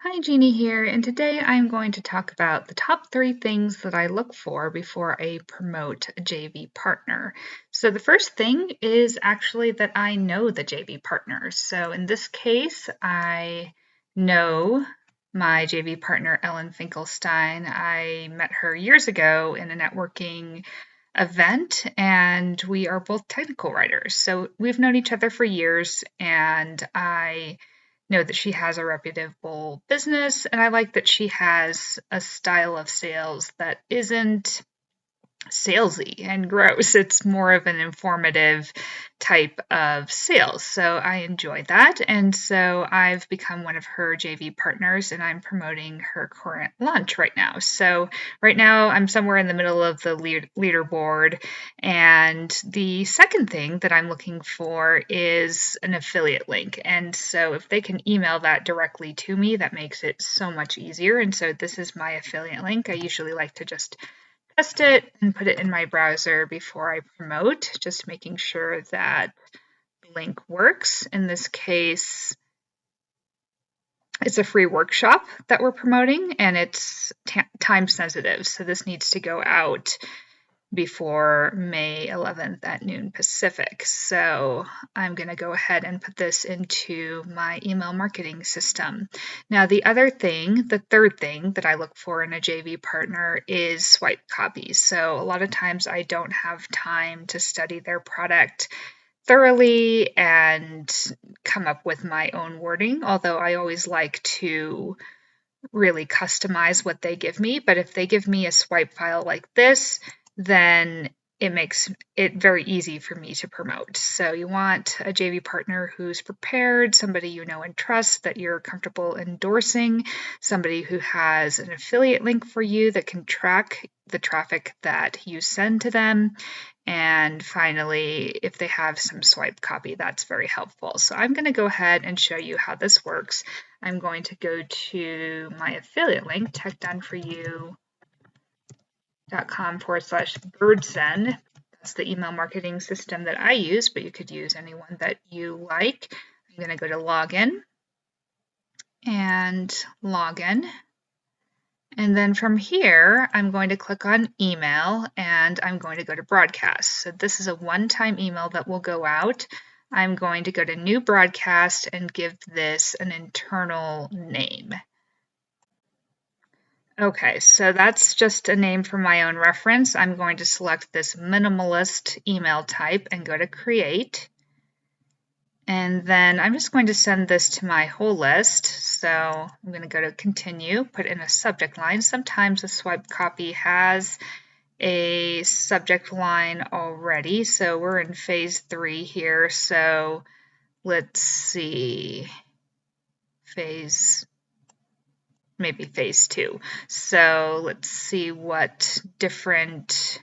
Hi, Jeannie here, and today I'm going to talk about the top 3 things that I look for before I promote a JV partner. So the first thing is actually that I know the JV partners. So in this case, I know my JV partner, Ellen Finkelstein. I met her years ago in a networking event, and we are both technical writers. So we've known each other for years, and I know that she has a reputable business, and I like that she has a style of sales that isn't salesy and gross. It's more of an informative type of sales. So I enjoy that. And so I've become one of her JV partners and I'm promoting her current launch right now. So right now I'm somewhere in the middle of the leaderboard. And the second thing that I'm looking for is an affiliate link. And so if they can email that directly to me, that makes it so much easier. And so this is my affiliate link. I usually like to just test it and put it in my browser before I promote, just making sure that the link works. In this case, it's a free workshop that we're promoting and it's time sensitive. So this needs to go out before May 11th at noon Pacific. So I'm going to go ahead and put this into my email marketing system. Now, the third thing that I look for in a JV partner is swipe copies. So a lot of times I don't have time to study their product thoroughly and come up with my own wording, although I always like to really customize what they give me. But if they give me a swipe file like this, then it makes it very easy for me to promote. So you want a JV partner who's prepared, somebody you know and trust that you're comfortable endorsing, somebody who has an affiliate link for you that can track the traffic that you send to them. And finally, if they have some swipe copy, that's very helpful. So I'm going to go ahead and show you how this works. I'm going to go to my affiliate link, techdoneforyou.com/birdsend. That's the email marketing system that I use, but you could use anyone that you like. I'm going to go to login and login. And then from here, I'm going to click on email and I'm going to go to broadcast. So this is a one-time email that will go out. I'm going to go to new broadcast and give this an internal name. Okay, so that's just a name for my own reference. I'm going to select this minimalist email type and go to create. And then I'm just going to send this to my whole list. So I'm going to go to continue, put in a subject line. Sometimes a swipe copy has a subject line already. So we're in phase 3 here. So let's see, maybe phase 2. So let's see what different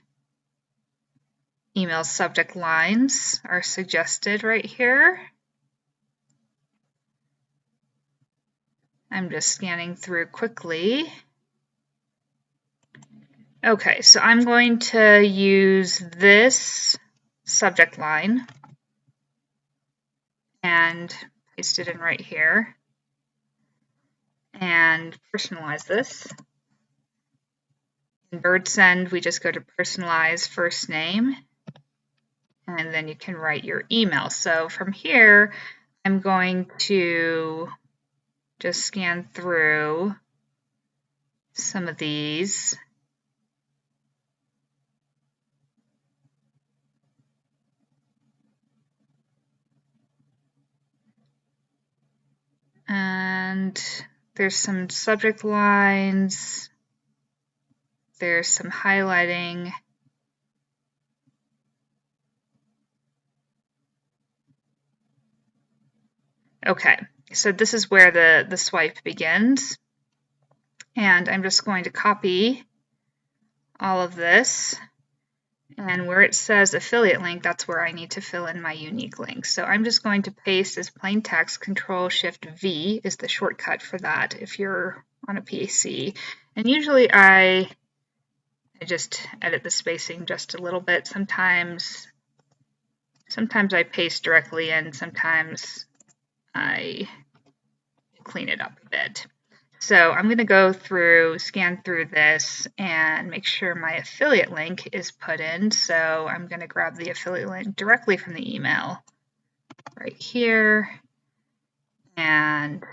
email subject lines are suggested right here. I'm just scanning through quickly. Okay, so I'm going to use this subject line and paste it in right here and personalize this. In BirdSend, we just go to personalize first name and then you can write your email. So from here, I'm going to just scan through some of these. And there's some subject lines. There's some highlighting. Okay, so this is where the swipe begins. And I'm just going to copy all of this. And where it says affiliate link, that's where I need to fill in my unique link. So I'm just going to paste as plain text. Control-Shift-V is the shortcut for that if you're on a PC. And usually I just edit the spacing just a little bit. Sometimes I paste directly in, sometimes I clean it up a bit. So I'm going to go through, scan through this and make sure my affiliate link is put in. So I'm going to grab the affiliate link directly from the email right here. And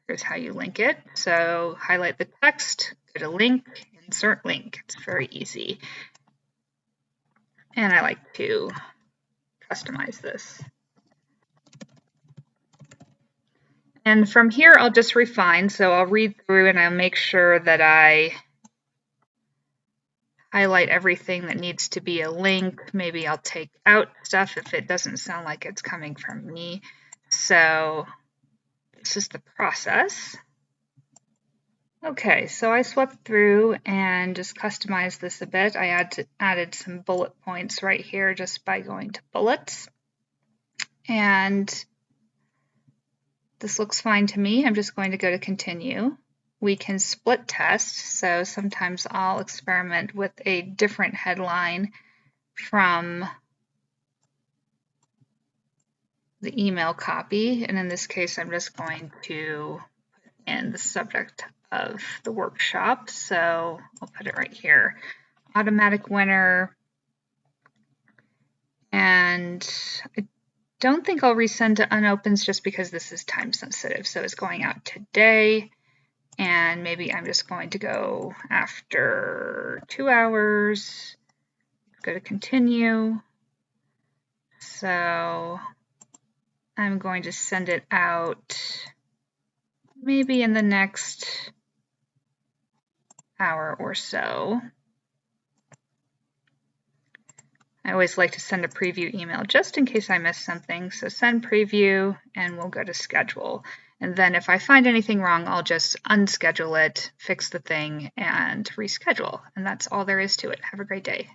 here's how you link it. So highlight the text, go to link, insert link. It's very easy. And I like to customize this. And from here, I'll just refine. So I'll read through and I'll make sure that I highlight everything that needs to be a link. Maybe I'll take out stuff if it doesn't sound like it's coming from me. So this is the process. Okay, so I swept through and just customized this a bit. I added some bullet points right here just by going to bullets. And this looks fine to me. I'm just going to go to continue. We can split test, so sometimes I'll experiment with a different headline from the email copy, and in this case I'm just going to put in the subject of the workshop, so I'll put it right here, automatic winner, and I don't think I'll resend to unopens just because this is time sensitive, so it's going out today. And maybe I'm just going to go after 2 hours, go to continue. So I'm going to send it out maybe in the next hour or so. I always like to send a preview email just in case I miss something. So send preview and we'll go to schedule. And then if I find anything wrong, I'll just unschedule it, fix the thing, and reschedule. And that's all there is to it. Have a great day.